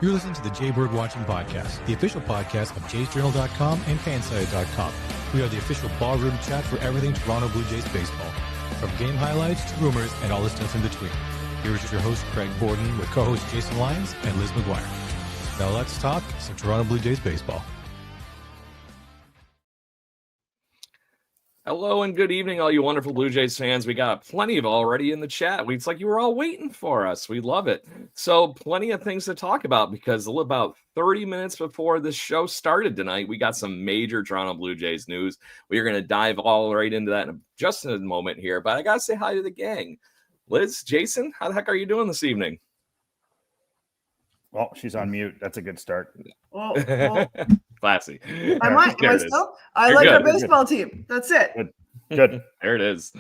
You're listening to the JBW Watching Podcast, the official podcast of JaysJournal.com and Fansided.com. We are the official ballroom chat for everything Toronto Blue Jays baseball, from game highlights to rumors and all the stuff in between. Here is your host, Craig Borden, with co-hosts Jason Lyons and Liz McGuire. Now let's talk some Toronto Blue Jays baseball. Hello and good evening, all you wonderful Blue Jays fans. We got plenty of already in the chat. It's like you were all waiting for us. We love it. So plenty of things to talk about because about 30 minutes before this show started tonight, we got some major Toronto Blue Jays news. We are going to dive all right into that in just a moment here. But I got to say hi to the gang. Liz, Jason, how the heck are you doing this evening? Well, she's on mute. That's a good start. Well, Classy. Am I still? I like our baseball team. That's it. Good. There it is.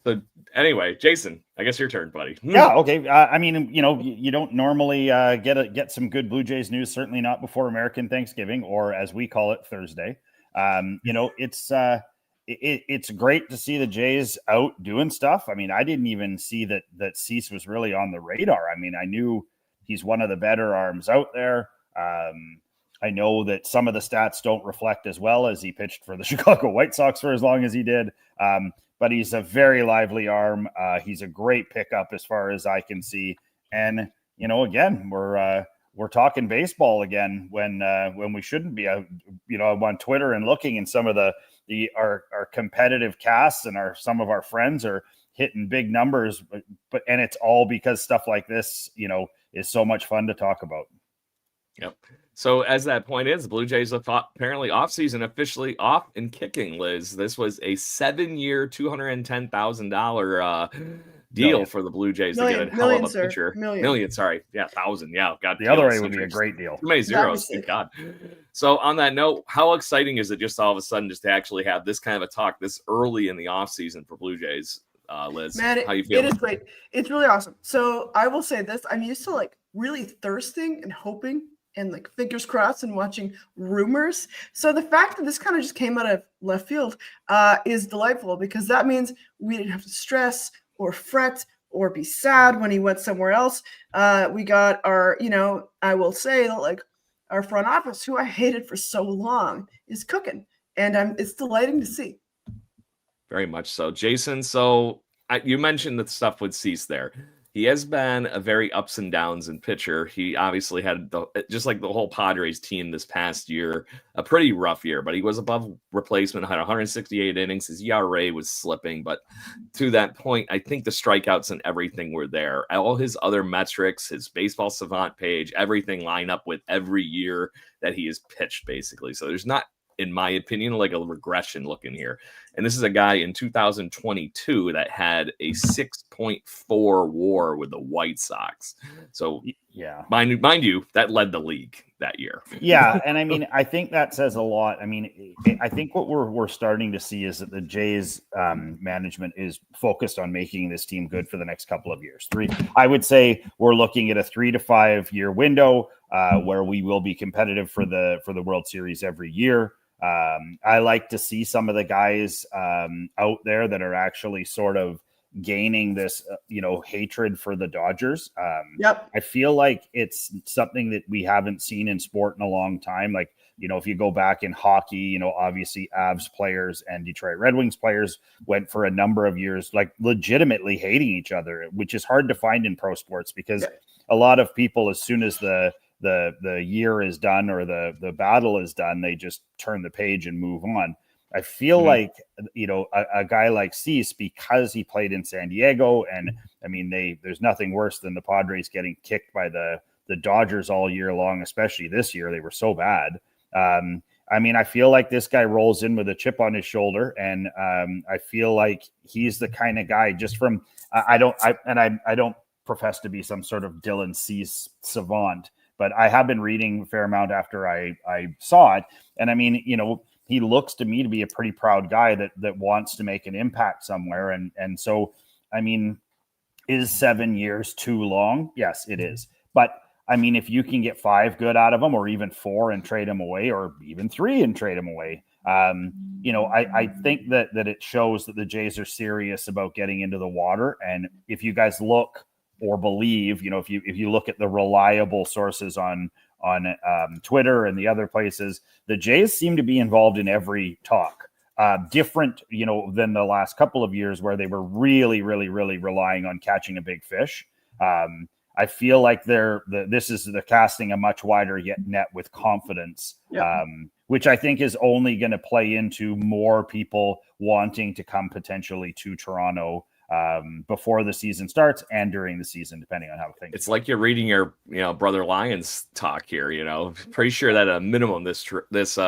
So anyway, Jason, I guess your turn, buddy. Yeah. Okay. I mean, you don't normally get some good Blue Jays news. Certainly not before American Thanksgiving, or as we call it, Thursday. It's great to see the Jays out doing stuff. I mean, I didn't even see that Cease was really on the radar. I mean, I knew he's one of the better arms out there. I know that some of the stats don't reflect as well as he pitched for the Chicago White Sox for as long as he did. But he's a very lively arm. He's a great pickup as far as I can see. And, again, we're talking baseball again when we shouldn't be. I'm on Twitter and looking, and some of our competitive casts and some of our friends are hitting big numbers, and it's all because stuff like this, is so much fun to talk about. Yep. So as that point is, the Blue Jays are apparently offseason officially off and kicking, Liz. This was a 7-year, $210,000 deal for the Blue Jays to get a hell of a pitcher. Million, sorry. Yeah, 1,000. Yeah. God, the other way would be a great deal. Too many zeros, thank God. So on that note, how exciting is it just all of a sudden just to actually have this kind of a talk this early in the offseason for Blue Jays? Liz, man, how you feel? It is great. It's really awesome. So I will say this: I'm used to really thirsting and hoping and fingers crossed and watching rumors. So the fact that this kind of just came out of left field is delightful, because that means we didn't have to stress or fret or be sad when he went somewhere else. We got our, I will say that our front office, who I hated for so long, is cooking, and it's delighting to see. Very much so. Jason, so you mentioned the stuff with Cease there. He has been a very ups and downs in pitcher. He obviously had, just like the whole Padres team this past year, a pretty rough year, but he was above replacement, had 168 innings. His ERA was slipping, but to that point, I think the strikeouts and everything were there. All his other metrics, his baseball savant page, everything line up with every year that he has pitched, basically. So there's not, in my opinion, a regression looking here. And this is a guy in 2022 that had a 6.4 WAR with the White Sox. So yeah, mind you, that led the league that year. Yeah, and I mean, I think that says a lot. I mean, I think what we're starting to see is that the Jays management is focused on making this team good for the next couple of years. I would say we're looking at a 3 to 5 year window where we will be competitive for the World Series every year. I like to see some of the guys out there that are actually sort of gaining this, hatred for the Dodgers. Yep. I feel like it's something that we haven't seen in sport in a long time. If you go back in hockey, obviously Avs players and Detroit Red Wings players went for a number of years, legitimately hating each other, which is hard to find in pro sports, because a lot of people, as soon as the year is done or the battle is done, they just turn the page and move on. I feel like, a guy like Cease, because he played in San Diego, and I mean, there's nothing worse than the Padres getting kicked by the Dodgers all year long, especially this year. They were so bad. I mean, I feel like this guy rolls in with a chip on his shoulder, and I feel like he's the kind of guy, just from, I don't profess to be some sort of Dylan Cease savant, but I have been reading a fair amount after I saw it. And I mean, he looks to me to be a pretty proud guy that wants to make an impact somewhere. And so, I mean, is 7 years too long? Yes, it is. But I mean, if you can get 5 good out of him, or even 4 and trade him away, or even 3 and trade him away, I think that it shows that the Jays are serious about getting into the water. And if you guys look or believe, if you look at the reliable sources on Twitter and the other places, the Jays seem to be involved in every talk. Different, than the last couple of years where they were really, really, really relying on catching a big fish. I feel like they're casting a much wider net with confidence, which I think is only going to play into more people wanting to come potentially to Toronto before the season starts and during the season, depending on how things. It's like you're reading your, brother Lions talk here. Pretty sure that at a minimum this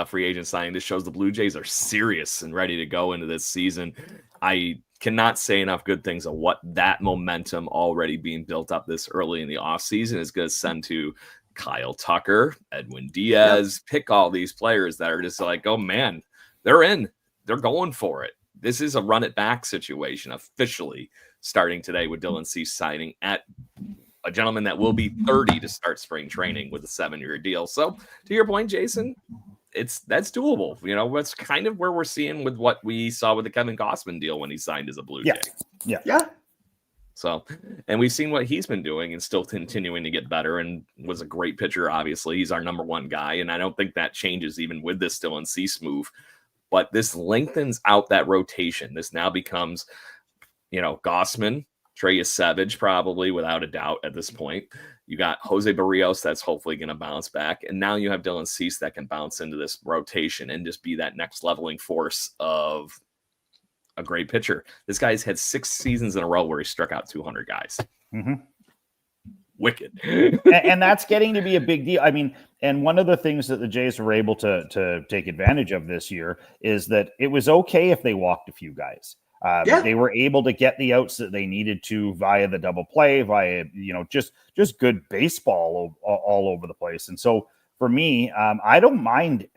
free agent signing, this shows the Blue Jays are serious and ready to go into this season. I cannot say enough good things of what that momentum already being built up this early in the offseason is going to send to Kyle Tucker, Edwin Diaz, pick all these players that are just like, oh man, they're in, they're going for it. This is a run it back situation officially starting today with Dylan Cease signing at a gentleman that will be 30 to start spring training with a 7-year deal. So to your point, Jason, that's doable. That's kind of where we're seeing with what we saw with the Kevin Gausman deal when he signed as a Blue Jay. Yeah. So, and we've seen what he's been doing and still continuing to get better and was a great pitcher. Obviously, he's our number one guy. And I don't think that changes even with this Dylan Cease move. But this lengthens out that rotation. This now becomes, Gausman, Trey Savage, probably without a doubt at this point. You got Jose Barrios that's hopefully going to bounce back. And now you have Dylan Cease that can bounce into this rotation and just be that next leveling force of a great pitcher. This guy's had 6 seasons in a row where he struck out 200 guys. Mm-hmm. Wicked. And that's getting to be a big deal. I mean, and one of the things that the Jays were able to take advantage of this year is that it was okay if they walked a few guys. They were able to get the outs that they needed to via the double play, via, just good baseball all over the place. And so for me, I don't mind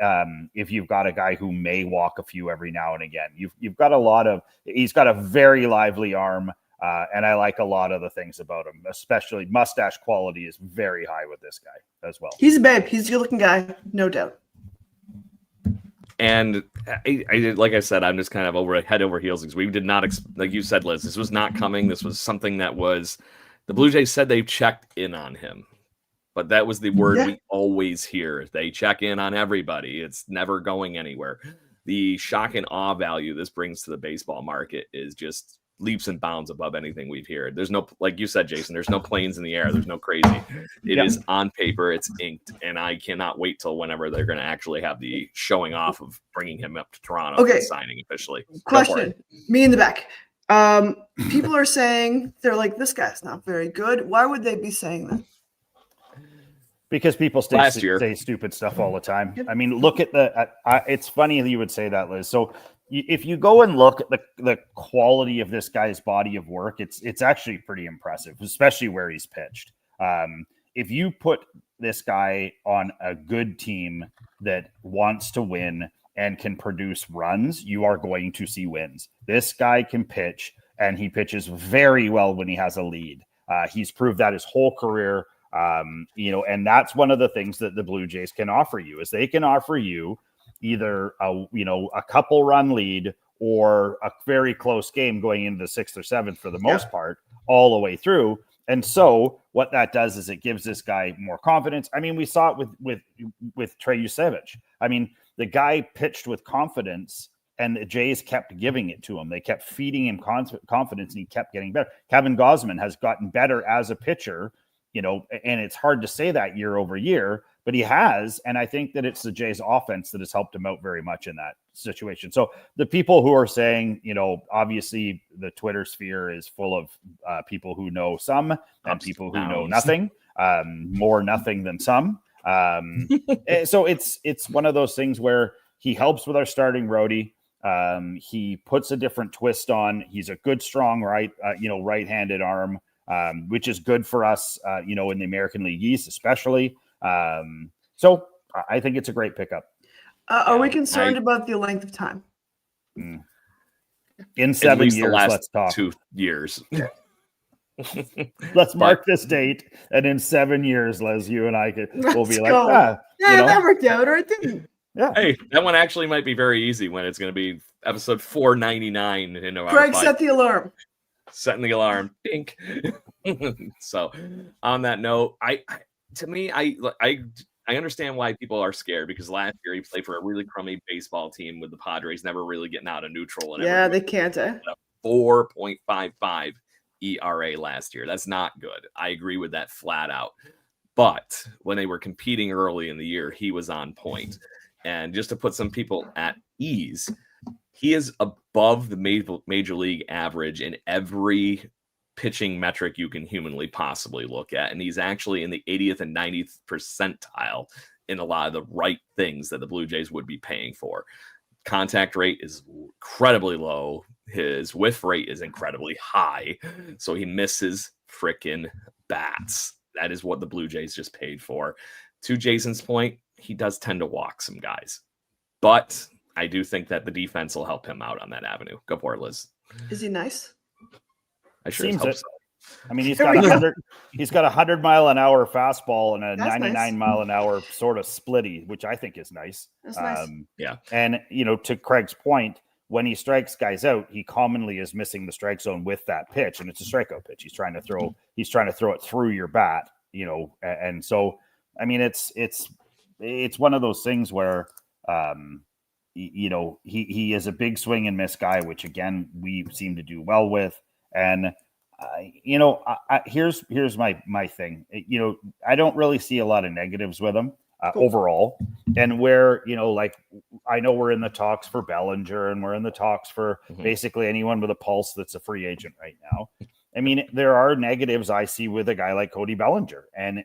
if you've got a guy who may walk a few every now and again. You've got he's got a very lively arm. And I like a lot of the things about him, especially mustache quality is very high with this guy as well. He's a babe. He's a good looking guy. No doubt. And I like I said, I'm just kind of head over heels because we did not, like you said, Liz, this was not coming. This was something that was, the Blue Jays said they checked in on him, but that was the word we always hear. They check in on everybody. It's never going anywhere. The shock and awe value this brings to the baseball market is just leaps and bounds above anything we've heard. There's no, like you said, Jason, there's no planes in the air. There's no crazy. It is on paper. It's inked. And I cannot wait till whenever they're going to actually have the showing off of bringing him up to Toronto and signing officially. Question. Me in the back. People are saying, they're like, this guy's not very good. Why would they be saying that? Because people say stupid stuff all the time. I mean, look at it's funny that you would say that, Liz. So if you go and look at the quality of this guy's body of work, it's actually pretty impressive, especially where he's pitched. If you put this guy on a good team that wants to win and can produce runs, you are going to see wins. This guy can pitch, and he pitches very well when he has a lead. He's proved that his whole career. And that's one of the things that the Blue Jays can offer you is they can offer you either a couple run lead or a very close game going into the 6th or 7th for the most part all the way through. And so what that does is it gives this guy more confidence. I mean, we saw it with Trey Savage. I mean, the guy pitched with confidence and the Jays kept giving it to him. They kept feeding him confidence and he kept getting better. Kevin Gausman has gotten better as a pitcher, and it's hard to say that year over year, but he has. And I think that it's the Jays offense that has helped him out very much in that situation. So the people who are saying, obviously the Twitter sphere is full of people who know some and people who know nothing, more nothing than some. So it's one of those things where he helps with our starting roadie. He puts a different twist on. He's a good, strong right-handed arm. Which is good for us, in the American League East, especially. So I think it's a great pickup. Are we concerned about the length of time? In 7 years, let's talk. 2 years. Let's mark this date, and in 7 years, Les, you and I will be like, that worked out, or it didn't. Yeah. Hey, that one actually might be very easy when it's going to be episode 499 in our Craig, set the alarm. setting the alarm. Dink. So, on that note, I understand why people are scared because last year he played for a really crummy baseball team with the Padres, never really getting out of neutral. And Yeah, they can't. 4.55 ERA last year. That's not good. I agree with that flat out. But when they were competing early in the year, he was on point. And just to put some people at ease, he is above the major league average in every pitching metric you can humanly possibly look at. And he's actually in the 80th and 90th percentile in a lot of the right things that the Blue Jays would be paying for. Contact rate is incredibly low. His whiff rate is incredibly high. So he misses frickin' bats. That is what the Blue Jays just paid for. To Jason's point, he does tend to walk some guys. But I do think that the defense will help him out on that avenue. Go for it, Liz. Is he nice? I sure hope so. I mean, he's got 100-mile-an-hour fastball and a 99-mile-an-hour sort of splitty, which I think is nice. That's nice. Yeah. And, to Craig's point, when he strikes guys out, he commonly is missing the strike zone with that pitch, and it's a strikeout pitch. He's trying to throw it through your bat, and so, I mean, it's one of those things where, he is a big swing and miss guy, which again, we seem to do well with. And, here's my thing. I don't really see a lot of negatives with him overall. And where, I know we're in the talks for Bellinger and we're in the talks for basically anyone with a pulse that's a free agent right now. I mean, there are negatives I see with a guy like Cody Bellinger, and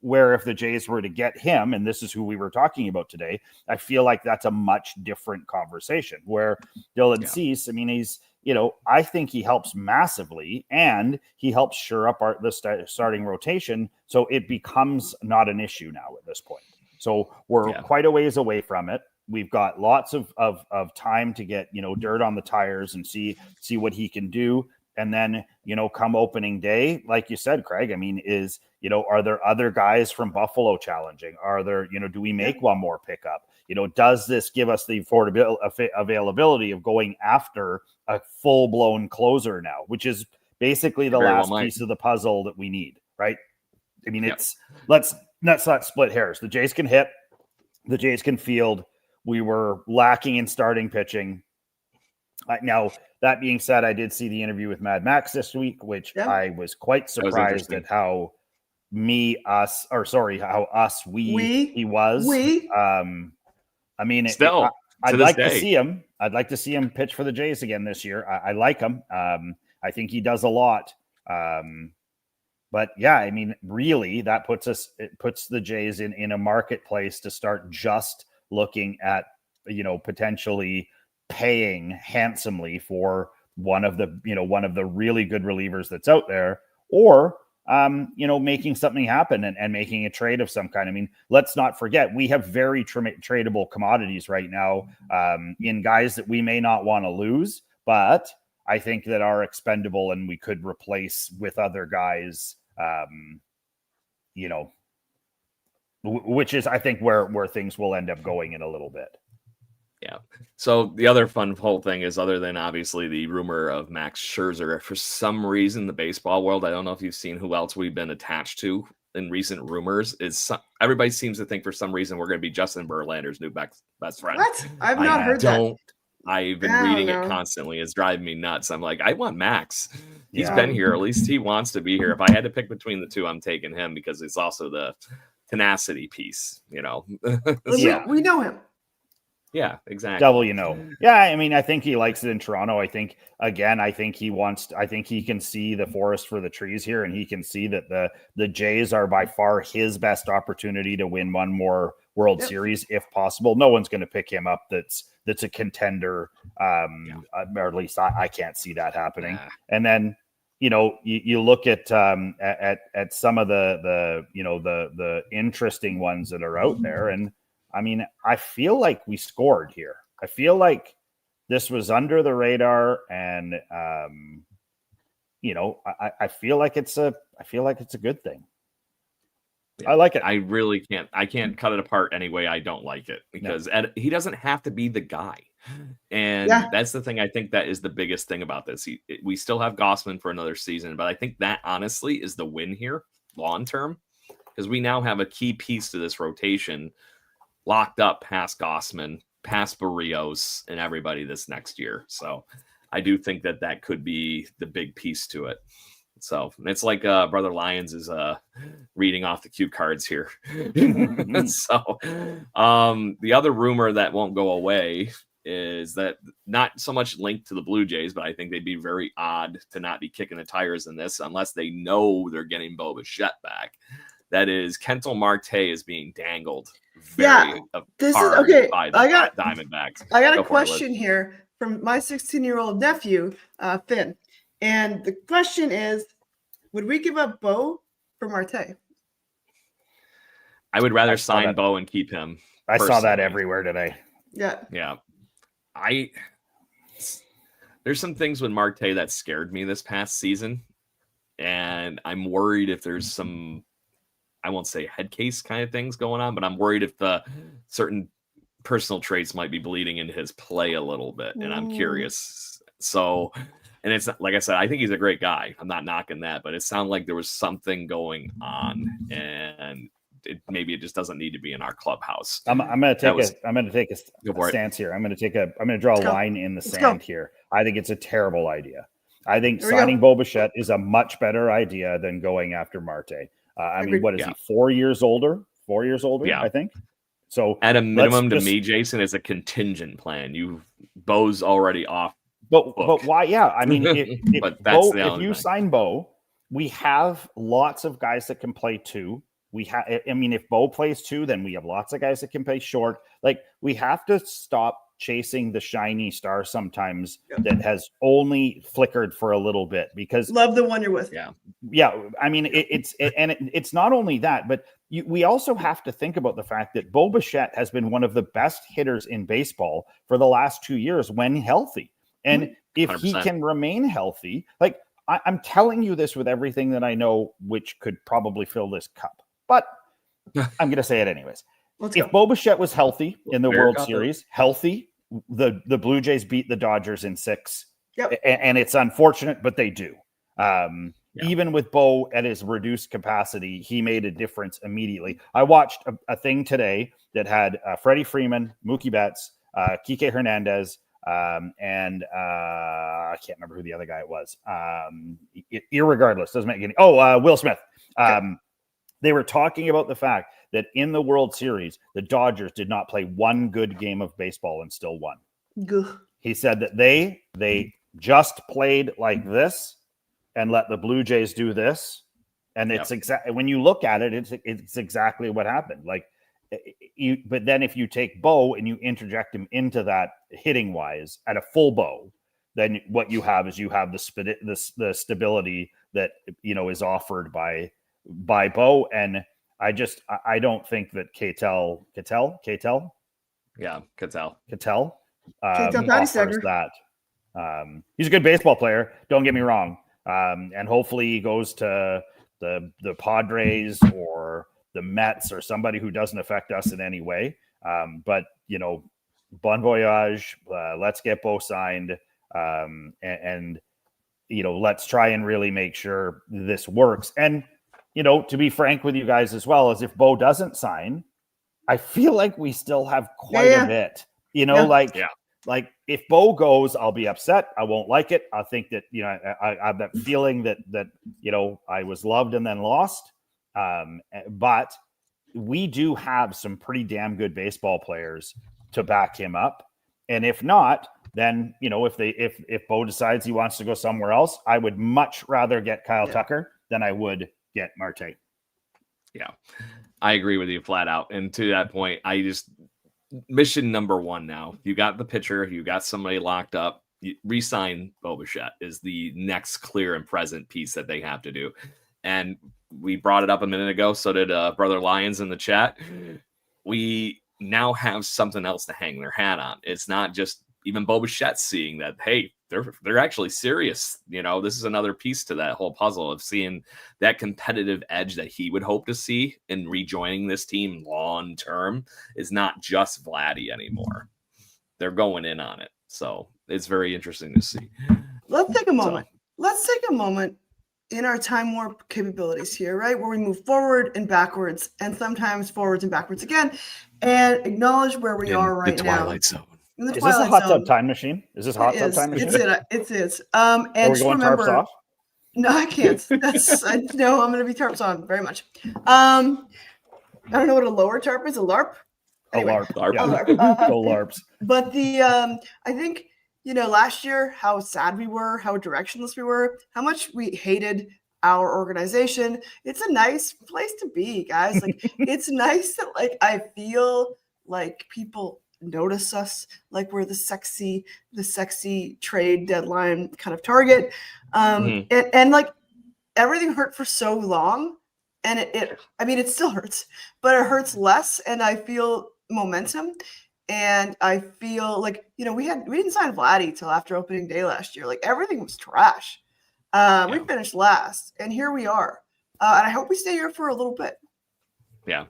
where if the Jays were to get him, and this is who we were talking about today, I feel like that's a much different conversation. Where Dylan Cease, I mean, he's, I think he helps massively, and he helps shore up the starting rotation, so it becomes not an issue now at this point. So we're quite a ways away from it. We've got lots of time to get, dirt on the tires and see what he can do. And then, come opening day, like you said, Craig, I mean, are there other guys from Buffalo challenging? Are there, do we make one more pickup? Does this give us the availability of going after a full-blown closer now, which is basically the last piece of the puzzle that we need, right? I mean, let's not split hairs. The Jays can hit, the Jays can field. We were lacking in starting pitching. Now, that being said, I did see the interview with Mad Max this week, which I was quite surprised at how he was. I mean, I'd like to see him. I'd like to see him pitch for the Jays again this year. I like him. I think he does a lot. But yeah, I mean, really, that puts the Jays in a marketplace to start just looking at, potentially paying handsomely for one of the really good relievers that's out there, or making something happen and making a trade of some kind. I mean, let's not forget, we have very tradable commodities right now in guys that we may not want to lose, but I think that are expendable and we could replace with other guys, which is, I think, where things will end up going in a little bit. Yeah. So the other fun whole thing is, other than obviously the rumor of Max Scherzer, for some reason, the baseball world, I don't know if you've seen who else we've been attached to in recent rumors, everybody seems to think for some reason we're going to be Justin Verlander's new best friend. What? I've not heard that. I've been reading it constantly. It's driving me nuts. I'm like, I want Max. He's been here. At least he wants to be here. If I had to pick between the two, I'm taking him because it's also the tenacity piece, We know him. Yeah, exactly. Double, Yeah, I mean, I think he likes it in Toronto. I think he can see the forest for the trees here, and he can see that the Jays are by far his best opportunity to win one more World Series, if possible. No one's going to pick him up that's a contender, or at least I can't see that happening. And then, you look at some of the interesting ones that are out there, and I mean, I feel like we scored here. I feel like this was under the radar, and I feel like it's a good thing. Yeah, I like it. I can't cut it apart any way I don't like it, because he doesn't have to be the guy. And Yeah. that's the thing. I think that is the biggest thing about this. We still have Gossman for another season, but I think that honestly is the win here long term, because we now have a key piece to this rotation locked up past Gossman, past Barrios, and everybody this next year. So I do think that that could be the big piece to it. So it's like Brother Lyons is reading off the cue cards here. So the other rumor that won't go away is that not so much linked to the Blue Jays, but I think they'd be very odd to not be kicking the tires in this unless they know they're getting Bo Bichette back. That is, Kentel Marte is being dangled very this hard is okay. by the Diamondbacks. I got a question here from my 16-year-old nephew, Finn. And the question is, would we give up Bo for Marte? I would rather sign Bo and keep him. I saw that everywhere today. Yeah. There's some things with Marte that scared me this past season. And I'm worried if there's some, I won't say head case kind of things going on, but I'm worried if the certain personal traits might be bleeding into his play a little bit. And I'm curious. So, and it's not, like I said, I think he's a great guy. I'm not knocking that, but it sounded like there was something going on, and maybe it just doesn't need to be in our clubhouse. I'm going to take a stance here. I'm going to draw a line in the sand here. I think it's a terrible idea. I think signing Bo Bichette is a much better idea than going after Marte. I mean, what is he? 4 years older? 4 years older, I think. So at a minimum, to me, Jason, is a contingent plan. Bo's already off. But why? Yeah, I mean, if you thing. sign Bo, we have lots of guys that can play two. If Bo plays two, then we have lots of guys that can play short. Like, we have to stop chasing the shiny star sometimes that has only flickered for a little bit, because love the one you're with. Yeah. I mean, it's not only that, but we also have to think about the fact that Bo Bichette has been one of the best hitters in baseball for the last 2 years when healthy. And if 100%. He can remain healthy, like I'm telling you this with everything that I know, which could probably fill this cup, but I'm going to say it anyways. If Bo Bichette was healthy in the World Series, the Blue Jays beat the Dodgers in 6. And it's unfortunate, but they do. Even with Bo at his reduced capacity, he made a difference immediately. I watched a thing today that had Freddie Freeman, Mookie Betts, Kike Hernandez, and I can't remember who the other guy was. Irregardless, doesn't make any. Will Smith. They were talking about the fact that in the World Series, the Dodgers did not play one good game of baseball and still won. He said that they just played like this and let the Blue Jays do this, and it's exactly, when you look at it, it's exactly what happened. Like, but then if you take Bo and you interject him into that hitting wise at a full Bo, then what you have is the stability that is offered by Bo. And I don't think that Cattell offers that. He's a good baseball player, don't get me wrong, and hopefully he goes to the Padres or the Mets or somebody who doesn't affect us in any way. But bon voyage. Let's get Bo signed, and let's try and really make sure this works. And to be frank with you guys as well, as if Bo doesn't sign, I feel like we still have quite a bit. Like if Bo goes, I'll be upset. I won't like it. I think that I have that feeling that I was loved and then lost. But we do have some pretty damn good baseball players to back him up. And if not, then, if Bo decides he wants to go somewhere else, I would much rather get Kyle Tucker than I would get Marte. Yeah, I agree with you flat out. And to that point, mission number one now, you got the pitcher, you got somebody locked up, re-sign Bo Bichette is the next clear and present piece that they have to do. And we brought it up a minute ago, so did Brother Lyons in the chat. We now have something else to hang their hat on. It's not just even Bo Bichette seeing that, hey, they're actually serious. This is another piece to that whole puzzle of seeing that competitive edge that he would hope to see in rejoining this team long term is not just Vladdy anymore. they're going in on it. So it's very interesting to see. Let's take a moment. Let's take a moment in our time warp capabilities here, right? Where we move forward and backwards, and sometimes forwards and backwards again, and acknowledge where we are right now. now. Twilight Zone. Is this a hot tub time machine? Is this hot tub time machine? It is. And are we going tarps off? No, I can't. No, I'm going to be tarps on very much. I don't know what a lower tarp is. A LARP? Anyway, a LARP. Yeah. A LARP. Go LARPs. But I think, last year, how sad we were, how directionless we were, how much we hated our organization. It's a nice place to be, guys. Like, it's nice that, like, I feel like people notice us, like we're the sexy trade deadline kind of target. And like, everything hurt for so long, and it still hurts, but it hurts less, and I feel momentum. And I feel like, we didn't sign Vladdy till after opening day last year. Like, everything was trash. We finished last, and here we are. And I hope we stay here for a little bit. Yeah.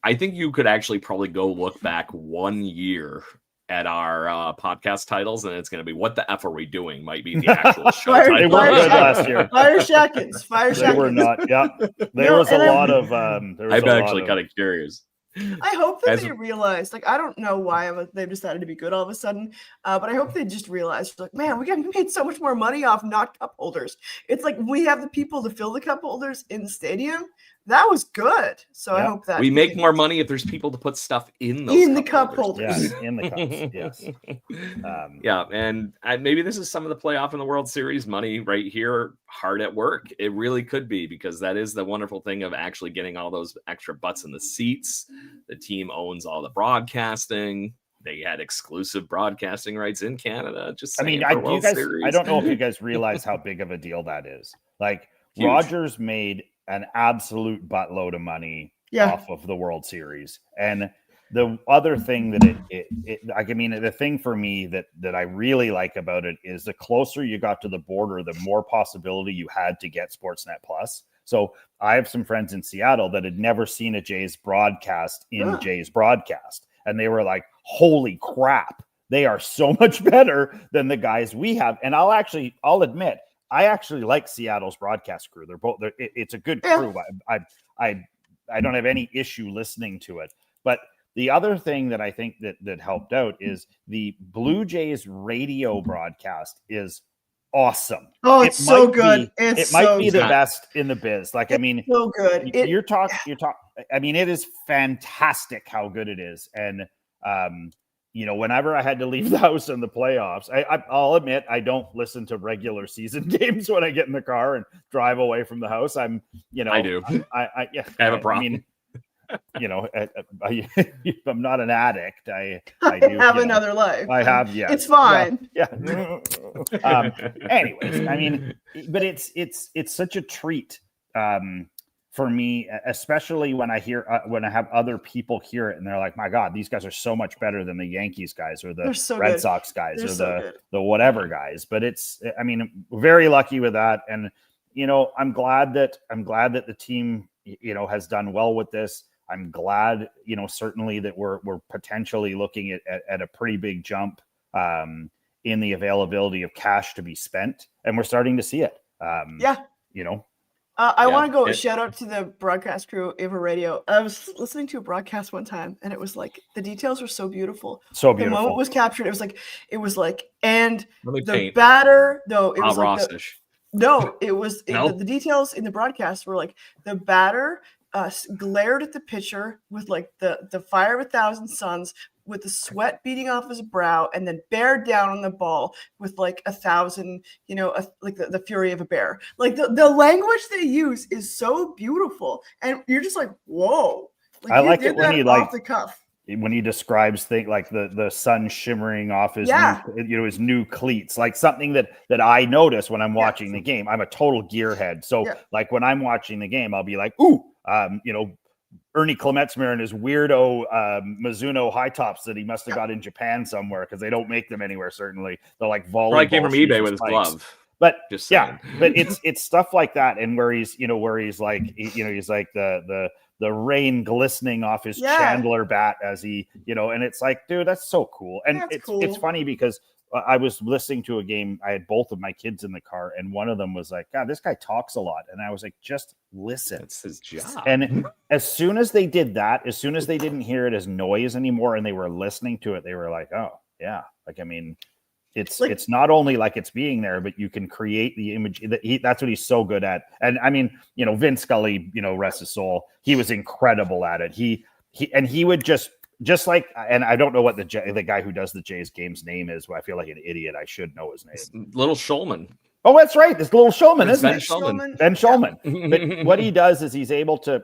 I think you could actually probably go look back 1 year at our podcast titles, and it's going to be "What the F Are We Doing?" might be the actual show title. They weren't good last year. Fire Shackins. They were not. Yeah. There was a lot of. I'm actually kind of curious. I hope that they realized, like, I don't know why they've decided to be good all of a sudden, but I hope they just realized, like, man, we made so much more money off not cup holders. It's like we have the people to fill the cup holders in the stadium. That was good. So I hope that we make more money if there's people to put stuff in those cup holders. Yes, in the cups. Yes. And maybe this is some of the playoff in the World Series money right here, hard at work. It really could be, because that is the wonderful thing of actually getting all those extra butts in the seats. The team owns all the broadcasting. They had exclusive broadcasting rights in Canada. I don't know if you guys realize how big of a deal that is. Like, huge. Rogers made an absolute buttload of money off of the World Series. And the other thing that the thing for me that I really like about it is the closer you got to the border, the more possibility you had to get Sportsnet Plus. So I have some friends in Seattle that had never seen a Jays broadcast in Jays broadcast. And they were like, holy crap, they are so much better than the guys we have. And I'll admit, I actually like Seattle's broadcast crew. It's a good crew. I don't have any issue listening to it. But the other thing that I think that helped out is the Blue Jays radio broadcast is awesome. Oh, it's so good. It might be the best in the biz. Like, so good. You're talking. It is fantastic how good it is. And whenever I had to leave the house in the playoffs, I'll admit I don't listen to regular season games when I get in the car and drive away from the house. I do. I have a problem. I'm not an addict. I do have another life. I have, yeah. It's fine. Yeah. Anyways, but it's such a treat for me, especially when I have other people hear it and they're like, my God, these guys are so much better than the Yankees guys or the Red Sox guys or the whatever guys. But very lucky with that. And, I'm glad that the team, has done well with this. I'm glad, certainly that we're potentially looking at a pretty big jump in the availability of cash to be spent. And we're starting to see it. I want to go shout out to the broadcast crew of radio. I was listening to a broadcast one time, and it was like the details were so beautiful. So beautiful. The moment was captured. It was like, and the batter. No, it was the details in the broadcast were like the batter glared at the pitcher with like the fire of 1,000 suns, with the sweat beating off his brow, and then bear down on the ball with like 1,000, like the fury of a bear. Like the language they use is so beautiful, and you're just like, whoa! Like, I like it when he off the cuff. When he describes things like the sun shimmering off his his new cleats, like something that I notice when I'm watching the game. I'm a total gearhead, so like when I'm watching the game, I'll be like, ooh, Ernie Clemetsmer and his weirdo Mizuno high tops that he must have got in Japan somewhere, because they don't make them anywhere. Certainly, they're like volleyball. Probably came from eBay with his glove. But Just saying. but it's stuff like that, and where he's like, he's like the rain glistening off his Chandler bat as he, and it's like, dude, that's so cool. And it's funny because I was listening to a game. I had both of my kids in the car, and one of them was like, God, this guy talks a lot. And I was like, just listen. That's his job. And as soon as they did that, as soon as they didn't hear it as noise anymore and they were listening to it, they were like, oh, yeah. Like, I mean, it's not only like it's being there, but you can create the image. That's what he's so good at. And I mean, Vince Scully, rest his soul, he was incredible at it. He would just like, and I don't know what the guy who does the Jays games name is. I feel like an idiot. I should know his name. Little Shulman. Oh, that's right. This Little Shulman, isn't it? Ben Shulman. But what he does is he's able to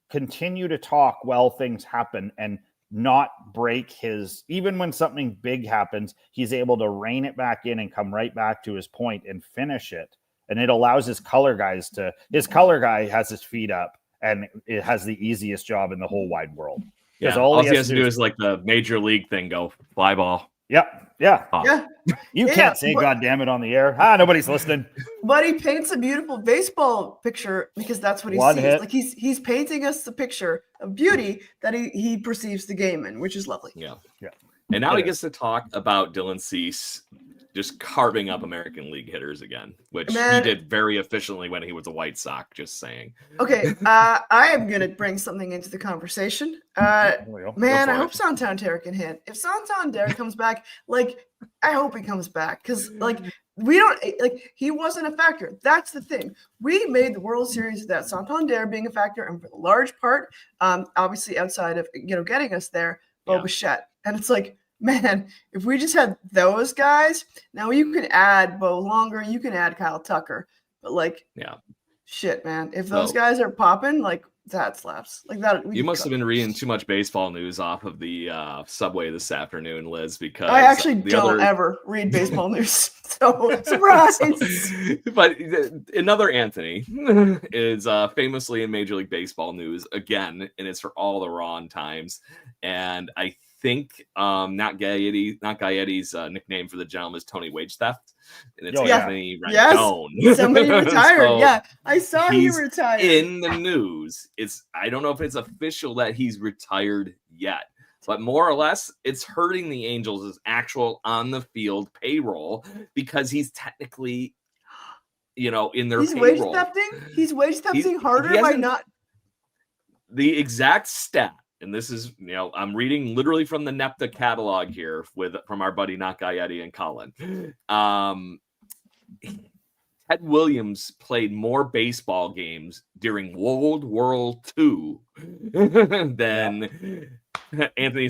continue to talk while things happen and not break even when something big happens, he's able to rein it back in and come right back to his point and finish it. And it allows his color guy has his feet up, and it has the easiest job in the whole wide world. Yeah, all he has to do is like the major league thing, go fly ball. Yep. Yeah. You can't say God damn it on the air. Nobody's listening. But he paints a beautiful baseball picture because that's what he sees. Hit. Like he's painting us the picture of beauty that he perceives the game in, which is lovely. Yeah. And now he gets to talk about Dylan Cease just carving up American League hitters again, which he did very efficiently when he was a White Sox, just saying. Okay, I am going to bring something into the conversation. I hope Santander can hit. If Santander comes back, I hope he comes back because, he wasn't a factor. That's the thing. We made the World Series without Santander being a factor, and for the large part, obviously outside of, getting us there, Bo Bichette. And it's like, man, if we just had those guys, now you can add Bo Longer, you can add Kyle Tucker, but shit, man, if those guys are popping, that slaps like that. You must have been reading too much baseball news off of the subway this afternoon, Liz, because I actually don't ever read baseball news. So surprise. But another Anthony is famously in Major League Baseball news again, and it's for all the wrong times. And I think not Gaetti's nickname for the gentleman is Tony Wage Theft, and it's Anthony Rendon. Yes. Somebody retired. I saw he retired in the news. I don't know if it's official that he's retired yet, but more or less it's hurting the Angels' actual on the field payroll because he's technically in their payroll. He's wage thefting harder by not the exact stat. And this is, I'm reading literally from the NEPTA catalog here from our buddy Not Gaetti and Colin. Ted Williams played more baseball games during World War II than Anthony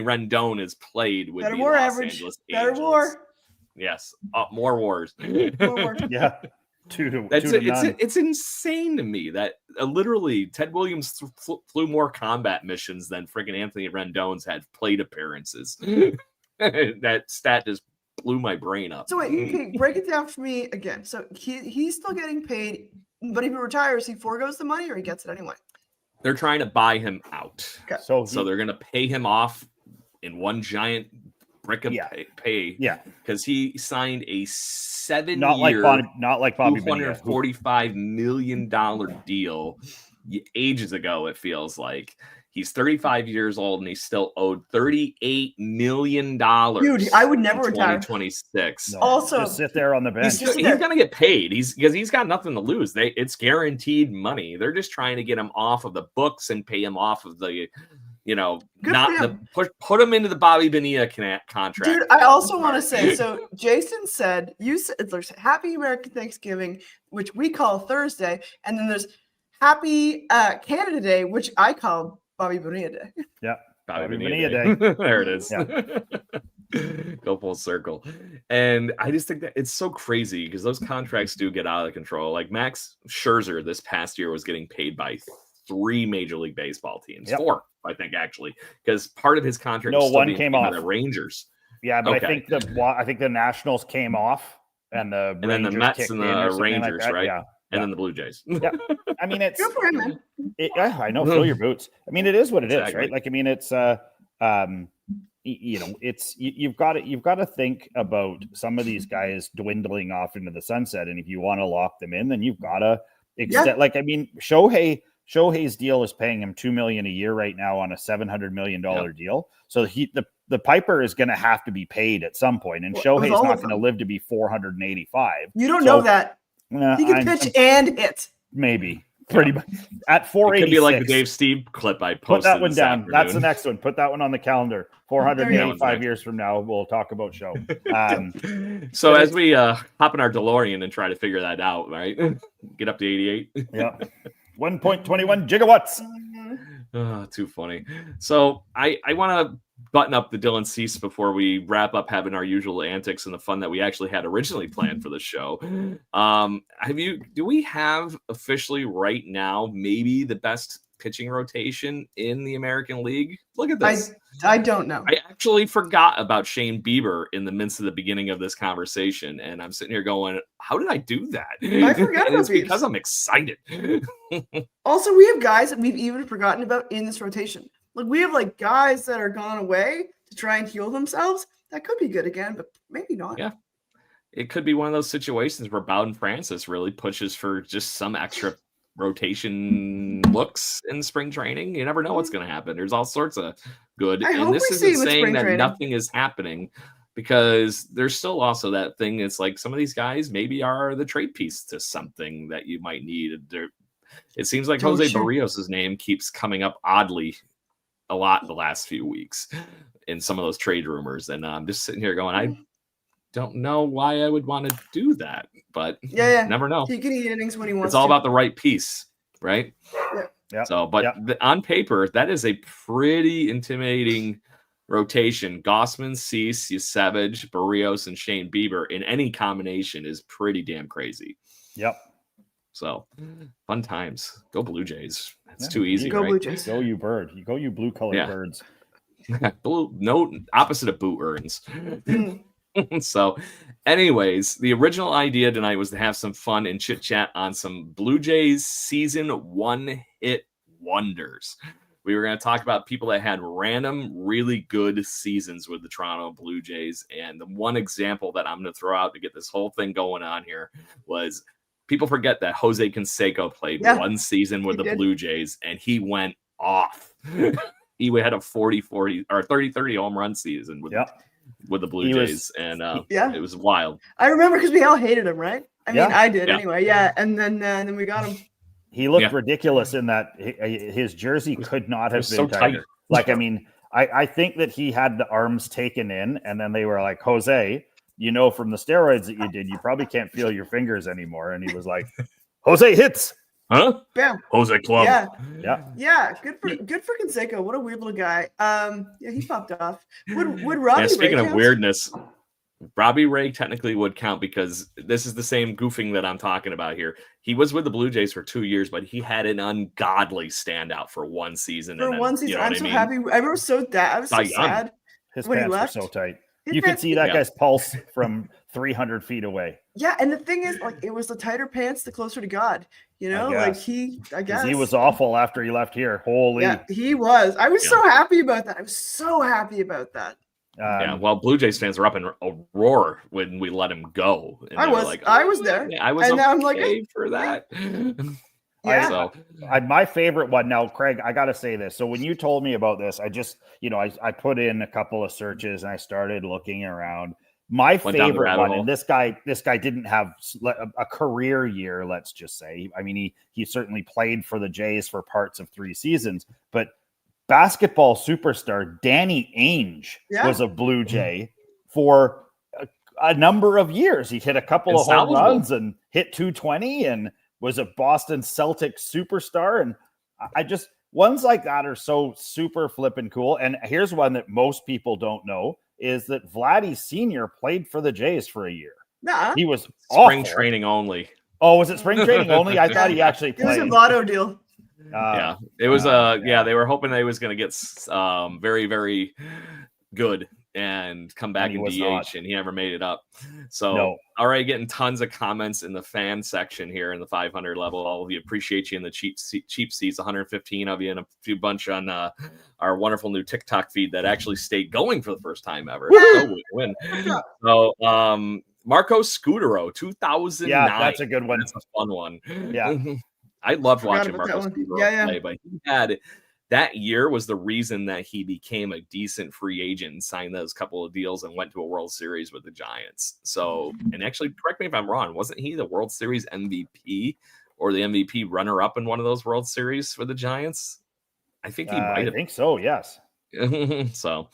Rendon has played with the Los Angeles Angels. Better war. Yes, more wars. More wars. Yeah. It's insane to me that literally Ted Williams flew more combat missions than freaking Anthony Rendon's had plate appearances. That stat just blew my brain up. So wait, break it down for me again. So he's still getting paid, but if he retires, he forgoes the money or he gets it anyway? They're trying to buy him out. Okay. So they're going to pay him off in one giant brick of pay. Yeah. Because he signed a 7-year, not like Bobby $245 million deal ages ago, it feels like. He's 35 years old and he's still owed $38 million. Dude, I would never retire. 2026. No, also, just sit there on the bench. He's going to get paid. Because he's got nothing to lose. It's guaranteed money. They're just trying to get him off of the books and pay him off of the, put him into the Bobby Bonilla contract. Dude, I also want to say, so Jason said, there's Happy American Thanksgiving, which we call Thursday, and then there's Happy Canada Day, which I call Bobby Bonilla Day. Yeah. Bobby Bonilla Day. There it is. Yeah. Go full circle. And I just think that it's so crazy because those contracts do get out of control. Like Max Scherzer this past year was getting paid by 3 Major League Baseball teams. Yep. 4, I think, actually, because part of his contract was one came off. The Rangers. Yeah, but okay. I think the Nationals came off and then the Mets and the Rangers, like right? Yeah. And then the Blue Jays. Yeah. I mean, it's good for him, man. I know, fill your boots. I mean, it is what it is, right? Like, I mean, it's you've got to think about some of these guys dwindling off into the sunset. And if you want to lock them in, then you've got to extend. Like, I mean, Shohei's deal is paying him $2 million a year right now on a $700 million deal. So the Piper is going to have to be paid at some point, and Shohei's not going to live to be 485. You don't know that. He can pitch and hit. Maybe. Pretty much at 486. It could be like the Dave Steve clip I posted. Put that one down. Afternoon. That's the next one. Put that one on the calendar. 485 years from now, we'll talk about Show. So as we hop in our DeLorean and try to figure that out, right? Get up to 88. Yeah. 1.21 gigawatts. Oh, too funny. So I want to button up the Dylan Cease before we wrap up having our usual antics and the fun that we actually had originally planned for the show. Do we have officially right now maybe the best pitching rotation in the American League? Look at this. I don't know. I actually forgot about Shane Bieber in the midst of the beginning of this conversation, and I'm sitting here going, how did I do that? I forgot about it's because I'm excited. Also, we have guys that we've even forgotten about in this rotation. Like, we have like guys that are gone away to try and heal themselves. That could be good again, but maybe not. Yeah. It could be one of those situations where Bowden Francis really pushes for just some extra rotation looks in spring training. You never know what's going to happen. There's all sorts of good. And this isn't saying that nothing is happening, because there's still also that thing. It's like some of these guys maybe are the trade piece to something that you might need. It seems like Jose Barrios' name keeps coming up oddly a lot the last few weeks in some of those trade rumors. And I'm just sitting here going, I don't know why I would want to do that, but never know. He can eat innings when he wants. It's all about the right piece, right? Yeah. So, but on paper, that is a pretty intimidating rotation. Gossman, Cease, Savage, Barrios, and Shane Bieber in any combination is pretty damn crazy. Yep. So, fun times. Go Blue Jays. It's too easy, go right? Blue Jays. Go you bird. You go you blue-colored birds. Blue, no, opposite of boot earns. So, anyways, the original idea tonight was to have some fun and chit-chat on some Blue Jays season one-hit wonders. We were going to talk about people that had random, really good seasons with the Toronto Blue Jays. And the one example that I'm going to throw out to get this whole thing going on here was people forget that Jose Canseco played one season with the Blue Jays, and he went off. He had a 40-40 or 30-30 home run season with the Blue Jays, and it was wild. I remember because we all hated him, right? I mean, I did anyway. Yeah, and then we got him. He looked ridiculous in that. His jersey could not have been tighter. Like, I mean, I think that he had the arms taken in, and then they were like, Jose, from the steroids that you did, you probably can't feel your fingers anymore. And he was like, Jose hits. Huh? Bam. Jose Club. Yeah. Good for Canseco. What a weird little guy. He popped off. Would Robbie speaking Ray of weirdness, Robbie Ray technically would count, because this is the same goofing that I'm talking about here. He was with the Blue Jays for 2 years, but he had an ungodly standout for one season. I'm so happy. I was so sad His when he pants left. were so tight. You could see that guy's pulse from 300 feet away. Yeah, and the thing is, like, it was the tighter pants, the closer to God. I guess he was awful after he left here. Holy, yeah, he was. I was so happy about that. I was so happy about that. Well, Blue Jays fans are up in a roar when we let him go. And I was there. Yeah, I was and okay I'm like, for that. Yeah. My favorite one now, Craig, I got to say this. So when you told me about this, I just, I put in a couple of searches and I started looking around. My favorite one, and this guy didn't have a career year, let's just say. I mean, he certainly played for the Jays for parts of 3 seasons, but basketball superstar Danny Ainge was a Blue Jay for a number of years. He hit a couple of home runs and hit 220 and was a Boston Celtics superstar. And ones like that are so super flippin' cool. And here's one that most people don't know, is that Vladdy Sr. played for the Jays for a year. Nah. He was spring training only. Oh, was it spring training only? I thought he actually played. It was a Votto deal. It was they were hoping they was going to get very, very good and come back And he in was DH, not. and he never made it up. So, No. already getting tons of comments in the fan section here in the 500 level. All of you, appreciate you in the cheap seats, 115 of you, and a few bunch on our wonderful new TikTok feed that actually stayed going for the first time ever. So win. So, Marco Scudero, 2009. Yeah, that's a good one. That's a fun one. Yeah. I loved Forgot watching about Marco that one. Scudero play, but he had that year was the reason that he became a decent free agent, signed those couple of deals, and went to a World Series with the Giants. So, and actually, correct me if I'm wrong, wasn't he the World Series MVP or the MVP runner-up in one of those World Series for the Giants? I think he might have. I think so, yes. So,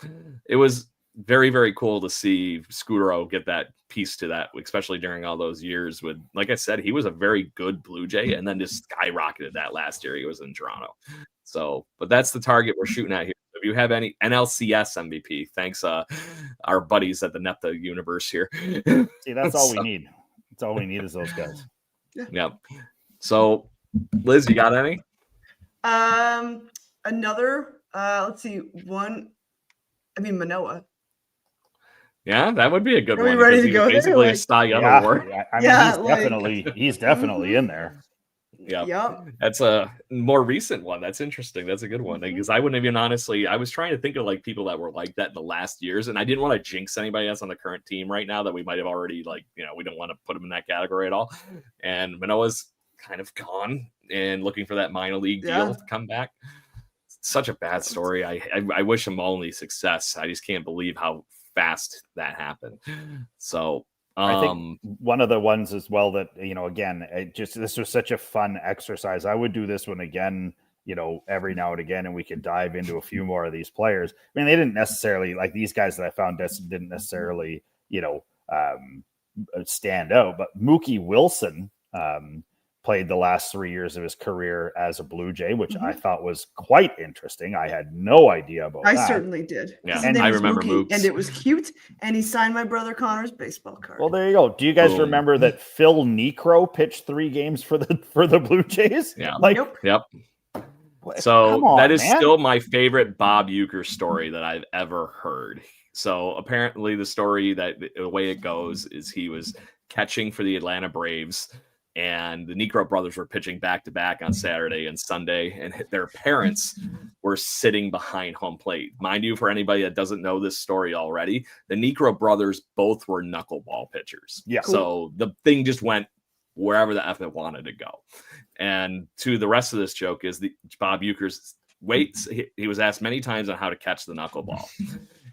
it was very, very cool to see Scudero get that piece to that, especially during all those years with, like I said, he was a very good Blue Jay and then just skyrocketed that last year he was in Toronto. So, but that's the target we're shooting at here. If you have any NLCS MVP, thanks our buddies at the NEPTA universe here. See, that's all we need. That's all we need is those guys. Yeah. So, Liz, you got any? Another, let's see, Manoah. Yeah, that would be a good Are one. we ready to He go was there? basically a Cy Young award. He's definitely in there. Yeah, Yep. That's a more recent one. That's interesting. That's a good one because I wouldn't even honestly. I was trying to think of like people that were like that in the last years, and I didn't want to jinx anybody else on the current team right now that we might have already we don't want to put them in that category at all. And Manoah's kind of gone and looking for that minor league deal to come back. Such a bad story. I wish him only success. I just can't believe how fast that happened. So. I think one of the ones as well that, again, this was such a fun exercise. I would do this one again, every now and again, and we could dive into a few more of these players. I mean, they didn't necessarily, like these guys that I found didn't necessarily, stand out, but Mookie Wilson played the last 3 years of his career as a Blue Jay, which I thought was quite interesting. I had no idea about that. I certainly did. Yeah, and I remember Mookie, and it was cute, and he signed my brother Connor's baseball card. Well, there you go. Do you guys remember that Phil Niekro pitched 3 games for the Blue Jays? Yeah. Yep. So that is still my favorite Bob Uecker story that I've ever heard. So apparently the story the way it goes is he was catching for the Atlanta Braves, and the Niekro brothers were pitching back-to-back on Saturday and Sunday, and their parents were sitting behind home plate. Mind you, for anybody that doesn't know this story already, the Niekro brothers both were knuckleball pitchers. Yeah. So the thing just went wherever the F it wanted to go. And to the rest of this joke is Bob Uecker's weights. He was asked many times on how to catch the knuckleball.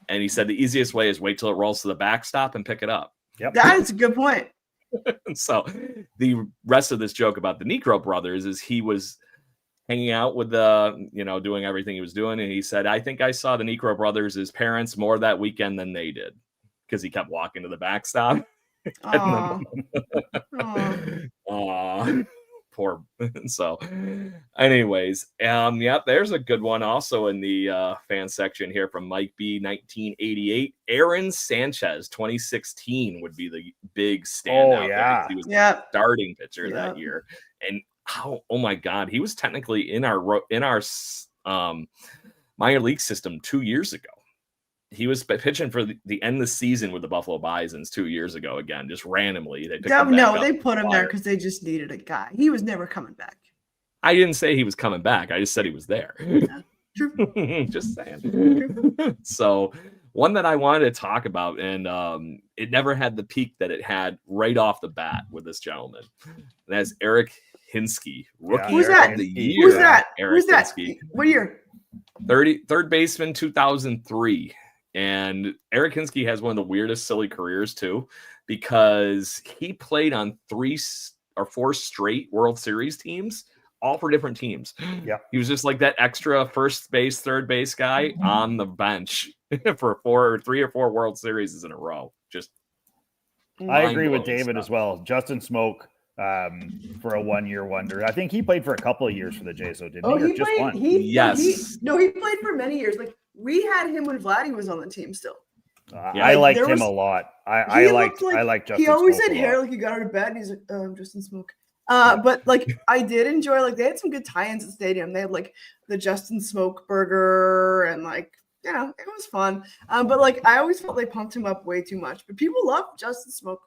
And he said the easiest way is wait till it rolls to the backstop and pick it up. Yep. That is a good point. So the rest of this joke about the Niekro brothers is he was hanging out with doing everything he was doing. And he said, I think I saw the Niekro brothers' parents more that weekend than they did because he kept walking to the backstop. Poor. So anyways, there's a good one also in the fan section here from Mike B 1988. Aaron Sanchez 2016 would be the big standout. He was the starting pitcher that year. And oh my God, he was technically in our minor league system 2 years ago. He was pitching for the end of the season with the Buffalo Bisons 2 years ago. Again, just randomly, they put him there because they just needed a guy. He was never coming back. I didn't say he was coming back. I just said he was there. Yeah, true. Just saying. True. So one that I wanted to talk about, and it never had the peak that it had right off the bat with this gentleman. And that's Eric Hinske, rookie of the year. Who's that? Hinske. What year? Third baseman, 2003. And Eric Hinske has one of the weirdest, silly careers too, because he played on 3 or 4 straight World Series teams, all for different teams. Yeah, he was just like that extra first base, third base guy on the bench for 3 or 4 World Series in a row. Just I agree with David as well. Justin Smoke for a 1-year wonder. I think he played for a couple of years for the Jays, so didn't he? Or just one? Yes. He played for many years. Like we had him when Vladdy was on the team still. I liked him a lot. I liked Justin. He always Smoke had hair like he got out of bed and he's like, Justin Smoke. But like I did enjoy, like they had some good tie-ins at the stadium. They had like the Justin Smoke burger and like you know, it was fun. But like I always felt they pumped him up way too much. But people love Justin Smoke.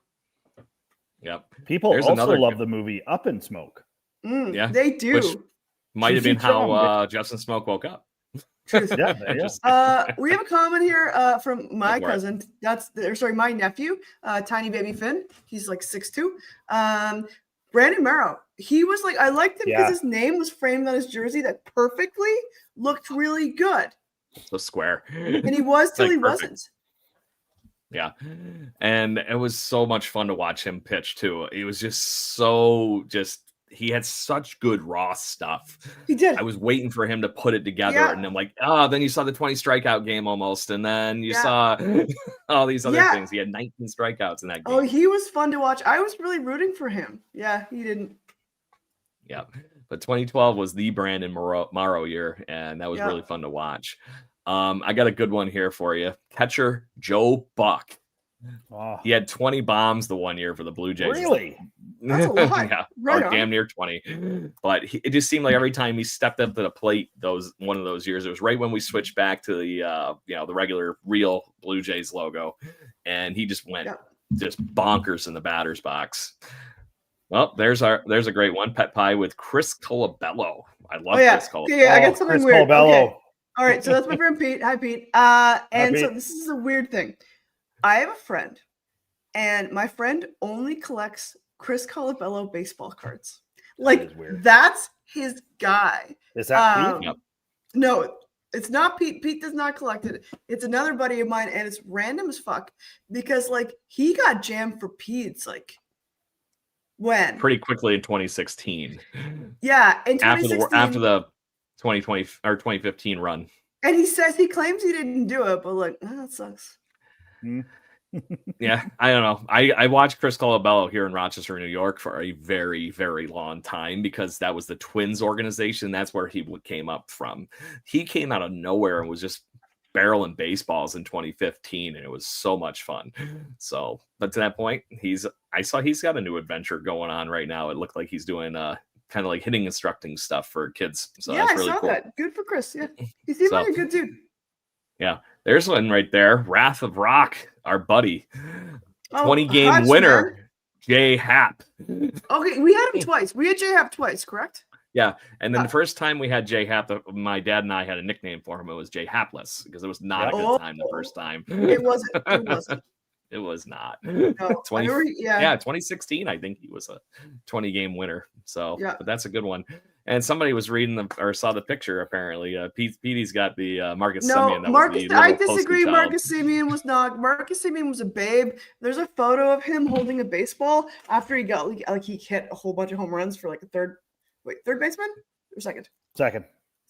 Yep. People There's also another love the movie Up in Smoke. Yeah, They do. which might have been Juicy Drum, how Justin Smoke woke up. Yeah, Just- We have a comment here from my Go for it. cousin. My nephew, tiny baby Finn. He's like 6'2". Brandon Morrow. He was like, I liked him because Yeah. his name was framed on his jersey that perfectly looked really good. so square. And he was till Like, he perfect. wasn't. Yeah. And it was so much fun to watch him pitch too. It was just he had such good raw stuff. He did. I was waiting for him to put it together, Yeah. and I'm like, then you saw the 20 strikeout game almost, and then you Yeah. saw all these other Yeah. things. He had 19 strikeouts in that game. Oh, he was fun to watch. I was really rooting for him. Yeah, he didn't. Yeah. But 2012 was the Brandon Morrow year, and that was Yeah. really fun to watch. I got a good one here for you. Catcher Joe Buck. Oh, He had 20 bombs the one year for the Blue Jays. really? That's a lot. Yeah, Right or on. damn near 20. But it just seemed like every time he stepped up to the plate, one of those years, it was right when we switched back to the the regular real Blue Jays logo, and he just went just bonkers in the batter's box. Well, there's a great one. Pet pie with Chris Colabello. I love Chris Colabello. Okay, I got something Chris weird. Colabello. Okay. All right, so that's my friend Pete. Hi, Pete. And so Pete. this is a weird thing. I have a friend, and my friend only collects Chris Colabello baseball cards. Like, is weird. that's his guy. Is that Pete? Yep. No, it's not Pete. Pete does not collect it. It's another buddy of mine, and it's random as fuck because, like, he got jammed for Pete's, like, when? Pretty quickly in 2016. Yeah, in After 2016. after the 2020 or 2015 run. And he claims he didn't do it, but like, that sucks. Yeah, I don't know. I watched Chris Colabello here in Rochester, New York for a very, very long time because that was the Twins organization. That's where he came up from. He came out of nowhere and was just barreling baseballs in 2015, and it was so much fun. So, but to that point, I saw he's got a new adventure going on right now. It looked like he's doing kind of like hitting instructing stuff for kids. So yeah, that's really I saw cool. that. Good for Chris. Yeah, he seemed like a good dude. Yeah, there's one right there. Wrath of Rock, our buddy. 20-game Hutch, winner, man. Jay Happ. Okay, we had him twice. We had Jay Happ twice, correct? Yeah, and then the first time we had Jay Happ, my dad and I had a nickname for him. It was Jay Hapless because it was not a good time the first time. It wasn't. It wasn't. It was not. No, 2016, I think he was a 20-game winner. So, Yeah. but that's a good one. And somebody was reading or saw the picture. Apparently, Petey's got the Marcus Semien. That Marcus. was the I little poster disagree. child. Marcus Semien was not. Marcus Semien was a babe. There's a photo of him holding a baseball after he got like he hit a whole bunch of home runs for like third baseman or second,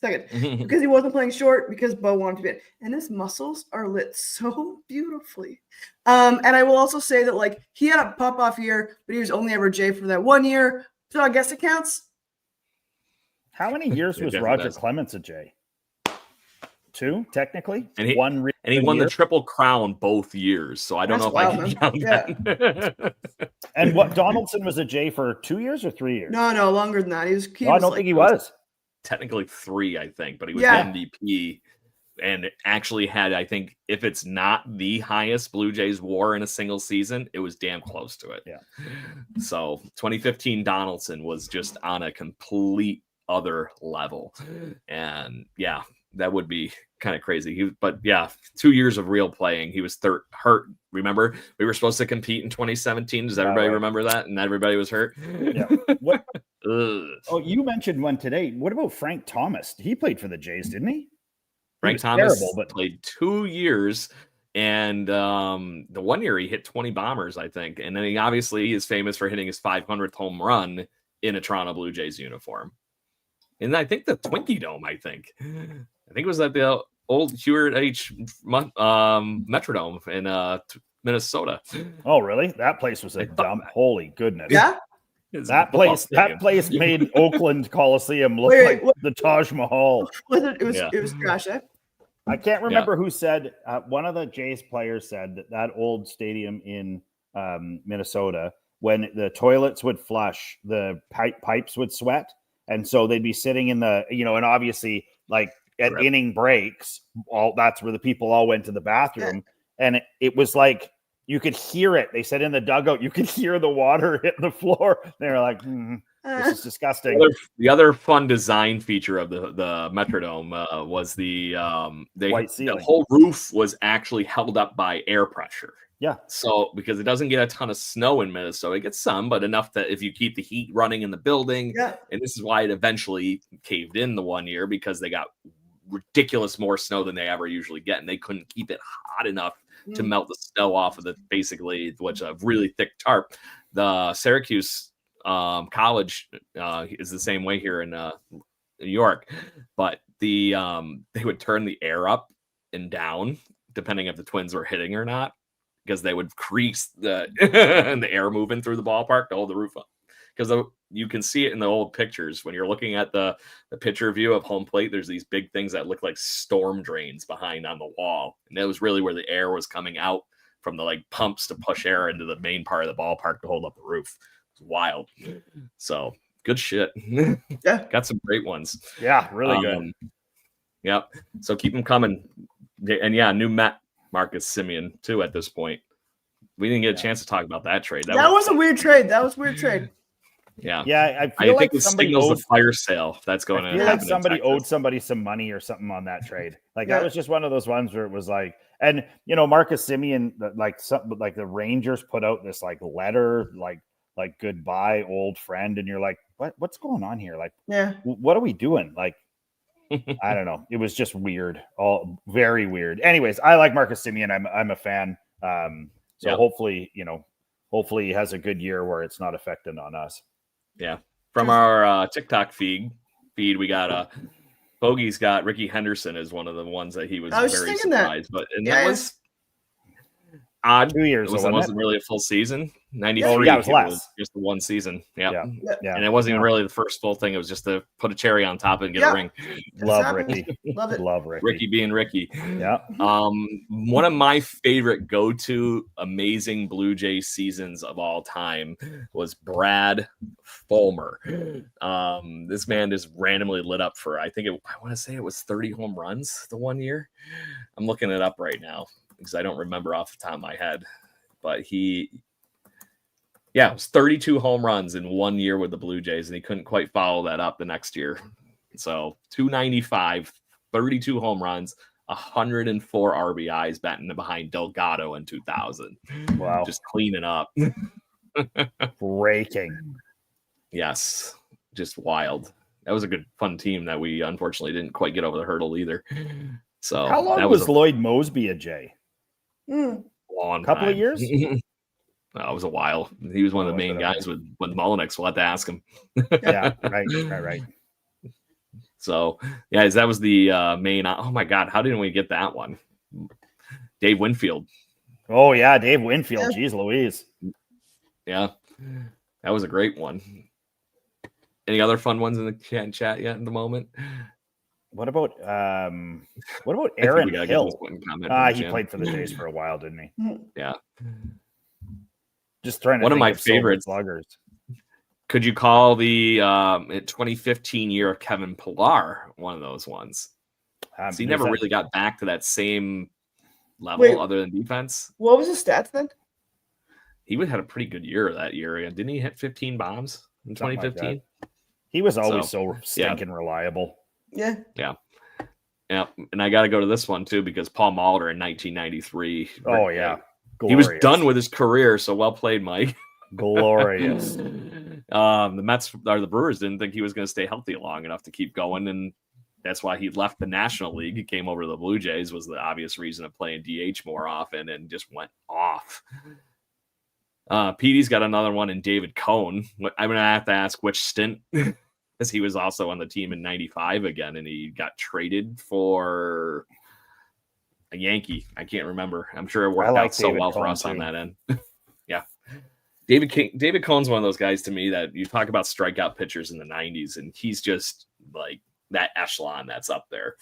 because he wasn't playing short because Bo wanted to be it. And his muscles are lit so beautifully. And I will also say that like he had a pop off year, but he was only ever J for that 1 year. So I guess it counts. How many years was Roger Clemens a J? 2, technically. And he won the Triple Crown both years. So I don't know if I can count that. And what, Donaldson was a J for 2 years or 3 years? No, longer than that. I don't think he was. Technically 3, I think, but he was Yeah. MVP and actually had, I think, if it's not the highest Blue Jays WAR in a single season, it was damn close to it. Yeah. So 2015 Donaldson was just on a complete other level. And yeah, that would be kind of crazy. But yeah, 2 years of real playing. He was hurt. Remember, we were supposed to compete in 2017. Does everybody remember that? And everybody was hurt. Yeah. What? Ugh. Oh, you mentioned one today. What about Frank Thomas? He played for the Jays, didn't he? Frank Thomas played 2 years, and the 1 year he hit 20 bombers, I think. And then he obviously is famous for hitting his 500th home run in a Toronto Blue Jays uniform. And I think the Twinkie Dome, I think it was at the old Hewlett H. Metrodome in Minnesota. Oh, really? That place was a dump. Holy goodness. Yeah. That place made Oakland Coliseum look like the Taj Mahal. It was trash, eh? I can't remember who said, one of the Jays players said that old stadium in Minnesota, when the toilets would flush, the pipes would sweat. And so they'd be sitting in the, and obviously like at Correct. inning breaks, that's where the people all went to the bathroom. And it was like, you could hear it. They said in the dugout, you could hear the water hit the floor. They were like, this is disgusting. The other fun design feature of the Metrodome was the whole roof was actually held up by air pressure. Yeah. So because it doesn't get a ton of snow in Minnesota, it gets some, but enough that if you keep the heat running in the building, and this is why it eventually caved in the one year, because they got ridiculous more snow than they ever usually get, and they couldn't keep it hot enough to melt the snow off of what's a really thick tarp. The Syracuse college is the same way here in New York, but they would turn the air up and down depending if the Twins were hitting or not, because they would crease the air moving through the ballpark to hold the roof up. Because you can see it in the old pictures when you're looking at the picture view of home plate. There's these big things that look like storm drains behind on the wall, and that was really where the air was coming out from the pumps to push air into the main part of the ballpark to hold up the roof. It's wild. So good shit. Yeah, got some great ones. Yeah, really good. Yep. So keep them coming. And new Met Marcus Semien too. At this point, we didn't get a chance to talk about that trade. That was a weird trade. Yeah. I think like it signals the fire sale that's going to happen. Like somebody owed somebody some money or something on that trade. That was just one of those ones where it was like, and Marcus Semien, like the Rangers put out this letter, like goodbye old friend, and you're like, what's going on here? What are we doing? I don't know. It was just weird, all very weird. Anyways, I like Marcus Semien. I'm a fan. So hopefully he has a good year where it's not affecting on us. Yeah. From our TikTok feed, we got Bogey's got Ricky Henderson as one of the ones that he was very surprised. That was odd. 2 years. It wasn't really a full season. 93. Oh, yeah, it was less. It was just the one season. Yeah. And it wasn't even really the first full thing. It was just to put a cherry on top and get a ring. Love Ricky. Love it. Love Ricky. Ricky being Ricky. Yeah. One of my favorite go-to amazing Blue Jays seasons of all time was Brad Fullmer. This man just randomly lit up for, I want to say it was 30 home runs the one year. I'm looking it up right now because I don't remember off the top of my head, but it was 32 home runs in 1 year with the Blue Jays, and he couldn't quite follow that up the next year. So 295, 32 home runs, 104 RBIs, batting behind Delgado in 2000. Wow. Just cleaning up. Breaking. Yes. Just wild. That was a good, fun team that we unfortunately didn't quite get over the hurdle either. So how long was Lloyd Mosby a Jay? Long couple of years? It was a while. He was one of the main guys with Mullinex. We'll have to ask him. Yeah, right. So, that was the main. Oh my God, how didn't we get that one? Dave Winfield. Oh yeah, Dave Winfield. Jeez Louise. Yeah, that was a great one. Any other fun ones in the chat yet in the moment? What about Aaron Hill? He played for the Jays for a while, didn't he? Yeah. Just trying to one think of my favorite sluggers. Could you call the 2015 year of Kevin Pillar one of those ones? He never really got back to that same level other than defense. What was his stats then? He had a pretty good year that year. Didn't he hit 15 bombs in 2015? Like he was always so stinking reliable. Yeah. And I got to go to this one too because Paul Molitor in 1993. Oh yeah, he was done with his career. So well played, Mike. Glorious. The Brewers didn't think he was going to stay healthy long enough to keep going, and that's why he left the National League. He came over to the Blue Jays, was the obvious reason of playing DH more often, and just went off. Petey's got another one in David Cohn. I'm going to have to ask which stint, because he was also on the team in 95 again, and he got traded for a Yankee. I can't remember. I'm sure it worked out so well for us on that end. Yeah. David Cohn's one of those guys to me that you talk about strikeout pitchers in the 90s, and he's just like that echelon that's up there.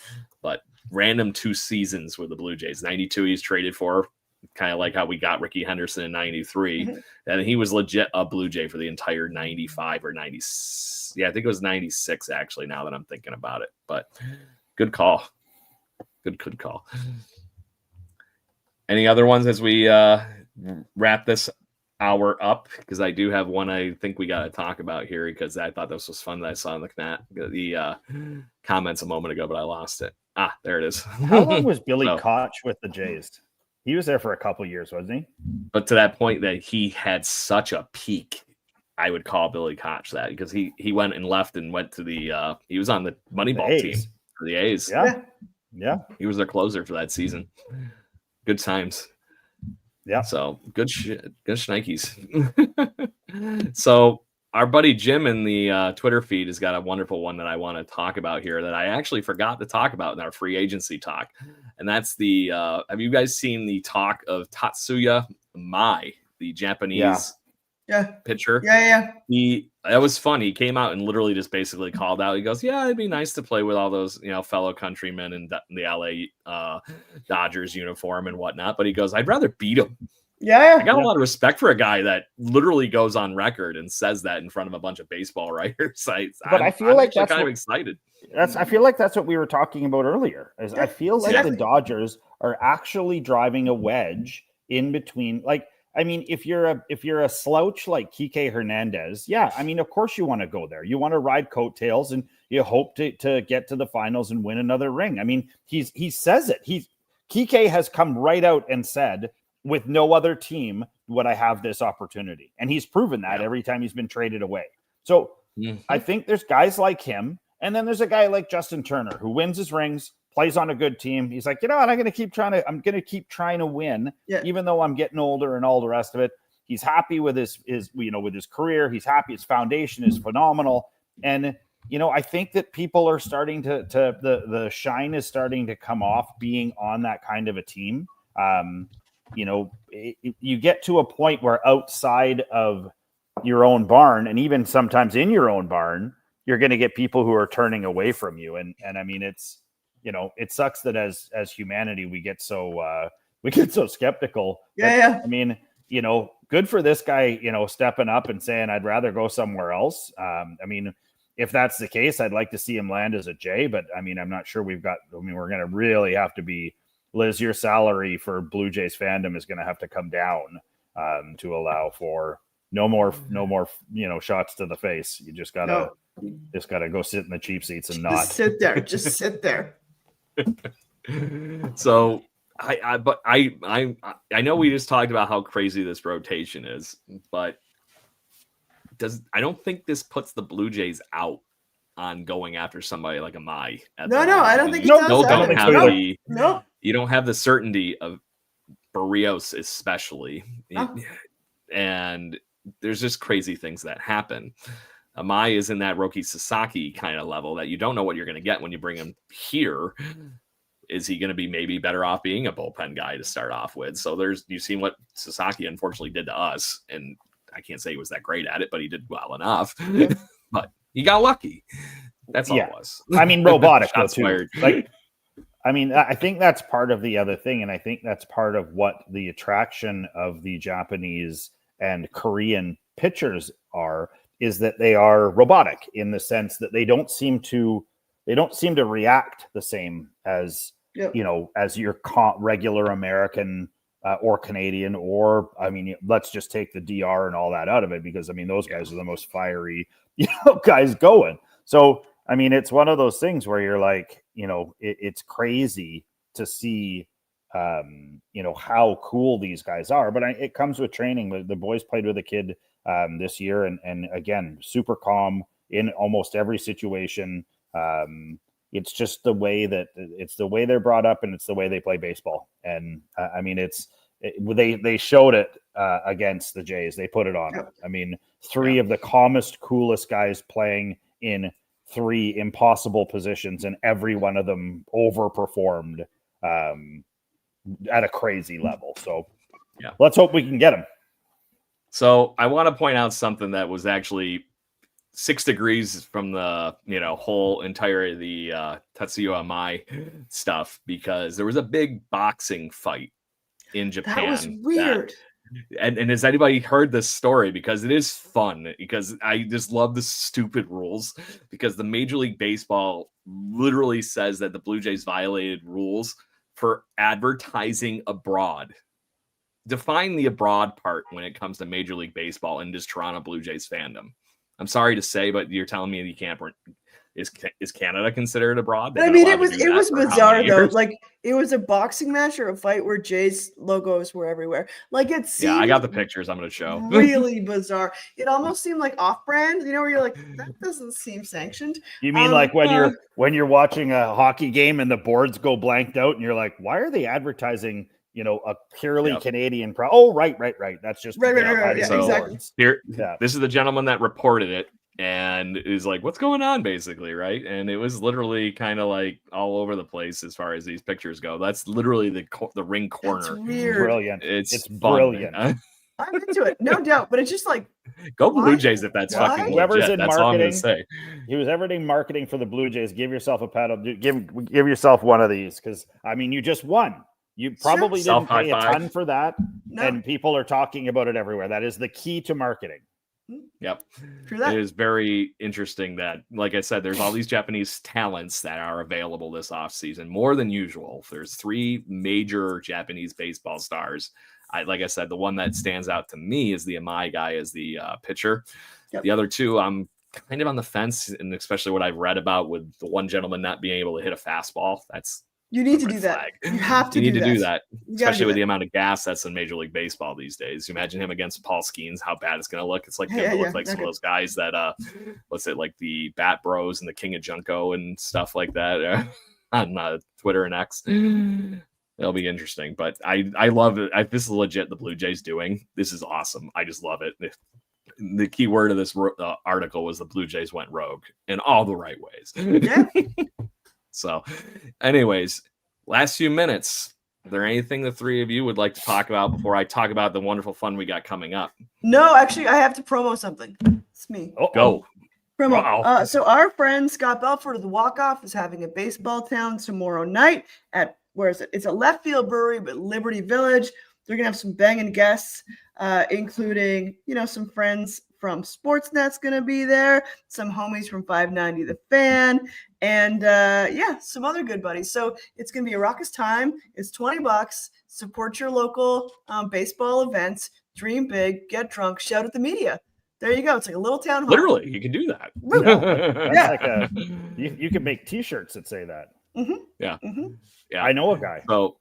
But random 2 seasons with the Blue Jays. 92 he's traded for, kind of like how we got Ricky Henderson in 93. Mm-hmm. And he was legit a Blue Jay for the entire 95 or 90. Yeah, I think it was 96 actually, now that I'm thinking about it. But Good call. Good call. Any other ones as we wrap this hour up? Because I do have one I think we got to talk about here, because I thought this was fun that I saw in the comments a moment ago, but I lost it. There it is. How long was Billy So- Koch with the Jays? He was there for a couple years, wasn't he? But to that point that he had such a peak, I would call Billy Koch that, because he went and left and went to the he was on the Moneyball team A's. for the A's. Yeah. He was their closer for that season. Good times. Yeah. So good shnikes. So our buddy Jim in the Twitter feed has got a wonderful one that I want to talk about here that I actually forgot to talk about in our free agency talk. And that's the have you guys seen the talk of Tatsuya Mai, the Japanese pitcher? Yeah. That was fun. He came out and literally just basically called out. He goes, "Yeah, it'd be nice to play with all those, fellow countrymen in the LA Dodgers uniform and whatnot." But he goes, "I'd rather beat him." I got a lot of respect for a guy that literally goes on record and says that in front of a bunch of baseball writers. I feel like that's kind of excited. I feel like that's what we were talking about earlier. I feel like the Dodgers are actually driving a wedge in between. Like, I mean, if you're a slouch like Kike Hernandez, of course you want to go there. You want to ride coattails and you hope to get to the finals and win another ring. I mean, he says it. Kike has come right out and said, with no other team would I have this opportunity. And he's proven that every time he's been traded away. So I think there's guys like him. And then there's a guy like Justin Turner who wins his rings, plays on a good team. He's like, I'm going to keep trying to win, even though I'm getting older and all the rest of it. He's happy with his career. He's happy. His foundation is phenomenal. And, I think that people are starting the shine is starting to come off being on that kind of a team. You get to a point where outside of your own barn, and even sometimes in your own barn, you're going to get people who are turning away from you. And I mean, it's, it sucks that as humanity, we get so skeptical. Yeah. I mean, good for this guy, stepping up and saying, I'd rather go somewhere else. I mean, if that's the case, I'd like to see him land as a J, but I mean, I'm not sure we're going to really have to be, Liz, your salary for Blue Jays fandom is going to have to come down to allow for no more, shots to the face. You just gotta go sit in the cheap seats and not sit there. Just sit there. So I know we just talked about how crazy this rotation is, but I don't think this puts the Blue Jays out on going after somebody like a Mai. No, I don't think it does. You don't have the certainty of Barrios, especially. And there's just crazy things that happen. Amai is in that Roki Sasaki kind of level that you don't know what you're going to get when you bring him here. Is he going to be maybe better off being a bullpen guy to start off with? So you've seen what Sasaki unfortunately did to us. And I can't say he was that great at it, but he did well enough. But he got lucky. That's all it was. I mean, robotic though, too. Fired. I think that's part of the other thing. And I think that's part of what the attraction of the Japanese and Korean pitchers is that they are robotic in the sense that they don't seem to react the same as, as your regular American or Canadian, or, I mean, let's just take the DR and all that out of it, because I mean, those guys are the most fiery, guys going. So, I mean, it's one of those things where you're like, it's crazy to see, how cool these guys are. But it comes with training. The boys played with a kid this year, and again, super calm in almost every situation. It's just the way they're brought up, and it's the way they play baseball. And I mean, they showed it against the Jays. They put it on them. I mean, three of the calmest, coolest guys playing in three impossible positions, and every one of them overperformed at a crazy level. So let's hope we can get them. So I want to point out something that was actually 6 degrees from the whole entire Tatsuya Mai stuff, because there was a big boxing fight in Japan. That was weird. And has anybody heard this story? Because it is fun, because I just love the stupid rules, because the Major League Baseball literally says that the Blue Jays violated rules for advertising abroad. Define the abroad part when it comes to Major League Baseball and just Toronto Blue Jays fandom. I'm sorry to say, but you're telling me you can't. Is Canada considered abroad? But I mean, it was bizarre though. Like it was a boxing match or a fight where Jay's logos were everywhere. Like it seemed I got the pictures. I'm going to show. Really bizarre. It almost seemed like off-brand. You know, where you're like, that doesn't seem sanctioned. You mean like when you're watching a hockey game and the boards go blanked out, and you're like, why are they advertising? A purely Canadian right. That's just right. Yeah, so exactly. Here, this is the gentleman that reported it. And is like, what's going on, basically, right? And it was literally kind of like all over the place as far as these pictures go. That's literally the ring corner. That's weird. Brilliant. It's brilliant. I'm into it, no doubt. But it's just like, go Blue Jays if that's fucking whoever's legit. in That's marketing, all I'm gonna say. Who's ever doing marketing for the Blue Jays, give yourself a pat. Give yourself one of these, because I mean, you just won. You probably didn't pay a ton for that, and people are talking about it everywhere. That is the key to marketing. Yep. It is very interesting that, like I said, there's all these Japanese talents that are available this offseason, more than usual. There's 3 major Japanese baseball stars. Like I said, the one that stands out to me is the Amai guy as the pitcher. Yep. The other 2, I'm kind of on the fence, and especially what I've read about with the one gentleman not being able to hit a fastball. You need to do that. You have to do that, especially with the amount of gas that's in Major League Baseball these days. You imagine him against Paul Skeens, how bad it's going to look. It's like going to look like some of those guys that, like the Bat Bros and the King of Junko and stuff like that on Twitter and X. It'll be interesting, but I love it. This is legit. The Blue Jays doing this is awesome. I just love it. The key word of this article was the Blue Jays went rogue in all the right ways. Yeah. So, anyways, last few minutes. Is there anything the 3 of you would like to talk about before I talk about the wonderful fun we got coming up? No, actually, I have to promo something. It's me. Go. Promo. So our friend Scott Belford of the Walk-Off is having a baseball town tomorrow night at, where is it? It's a Left Field Brewery, but Liberty Village. They're going to have some banging guests, including, some friends from Sportsnet's going to be there, some homies from 590 The Fan, and some other good buddies. So it's going to be a raucous time. It's $20. Support your local baseball events. Dream big, get drunk, shout at the media. There you go. It's like a little town hall. Literally, you can do that. That's you can make T-shirts that say that. Mm-hmm. Yeah. Mm-hmm. Yeah. I know a guy. So,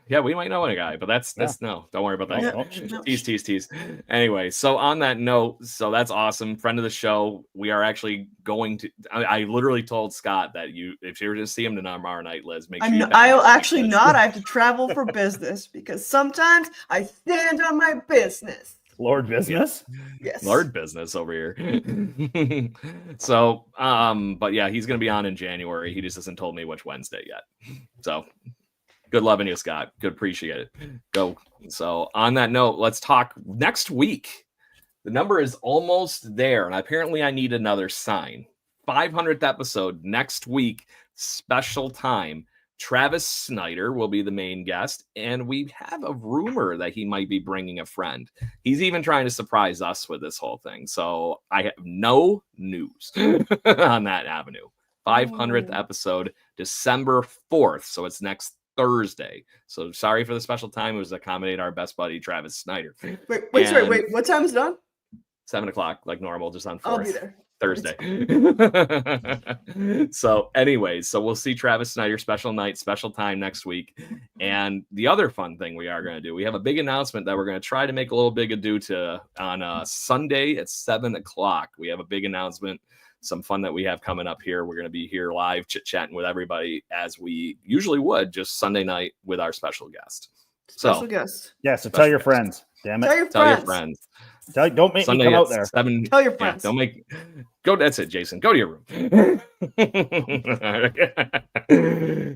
yeah, we might know a guy, but that's no, don't worry about that. Tease. Anyway, so on that note, so that's awesome. Friend of the show. We are actually going to, I literally told Scott that if you were to see him tomorrow night, Liz, make sure I'll actually not. I have to travel for business because sometimes I stand on my business. Lord business? Yes. Lord business over here. So, but yeah, he's going to be on in January. He just hasn't told me which Wednesday yet. So, good loving you, Scott. Good, appreciate it. Go. So, on that note, let's talk next week. The number is almost there, and apparently I need another sign. 500th episode next week, special time. Travis Snyder will be the main guest, and we have a rumor that he might be bringing a friend. He's even trying to surprise us with this whole thing. So I have no news on that avenue. 500th episode, December 4th. So it's next Thursday. So sorry for the special time. It was to accommodate our best buddy, Travis Snyder. Wait. What time is it on? 7:00, like normal, just on 4th. I'll be there. Thursday. So anyways, so we'll see Travis Snyder, special night, special time next week. And the other fun thing we are going to do, we have a big announcement that we're going to try to make a little big ado to on Sunday at 7:00. We have a big announcement, some fun that we have coming up here. We're going to be here live chit-chatting with everybody as we usually would, just Sunday night with our special guest. Special guest. Yeah, so tell your friends. Damn it. Tell your friends. Don't make Sunday me come out there. 7. Tell your friends. Yeah, don't make go. That's it, Jason. Go to your room.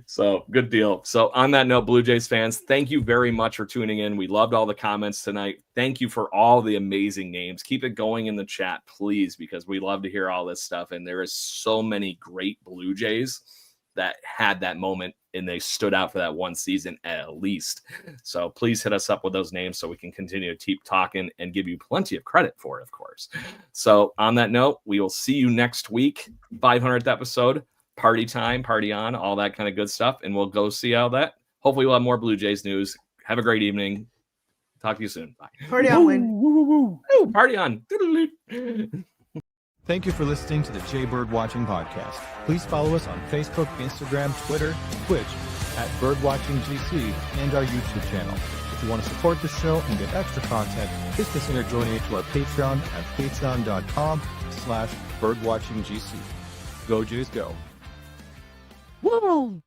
So good deal. So on that note, Blue Jays fans, thank you very much for tuning in. We loved all the comments tonight. Thank you for all the amazing names. Keep it going in the chat, please, because we love to hear all this stuff. And there is so many great Blue Jays that had that moment and they stood out for that one season at least. So please hit us up with those names so we can continue to keep talking and give you plenty of credit for it, of course. So on that note, we will see you next week, 500th episode, party time, party on, all that kind of good stuff. And we'll go see how that. Hopefully we'll have more Blue Jays news. Have a great evening. Talk to you soon. Bye. Party on, Wayne. Woo, party on. Thank you for listening to the Jaybird Watching Podcast. Please follow us on Facebook, Instagram, Twitter, Twitch at BirdwatchingGC and our YouTube channel. If you want to support the show and get extra content, please consider donating to our Patreon at patreon.com/birdwatchinggc. Go Jays, go. Woo!